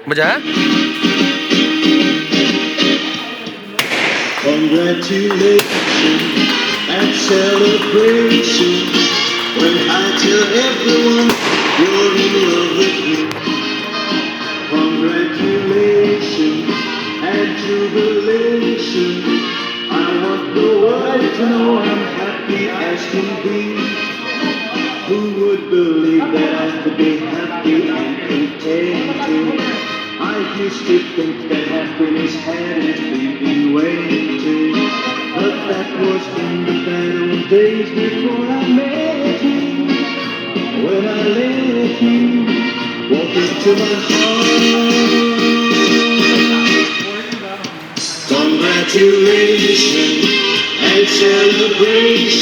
मजा है? Congratulations and celebration when I tell everyone you're in love with me. Congratulations and jubilation. I want the world to know I'm happy as can be. Who would believe that I could be happy and contented? I used to think that happiness had its been waiting, but that was in the bad old days before I met you. When I let you walk into my heart. Congratulations and celebration.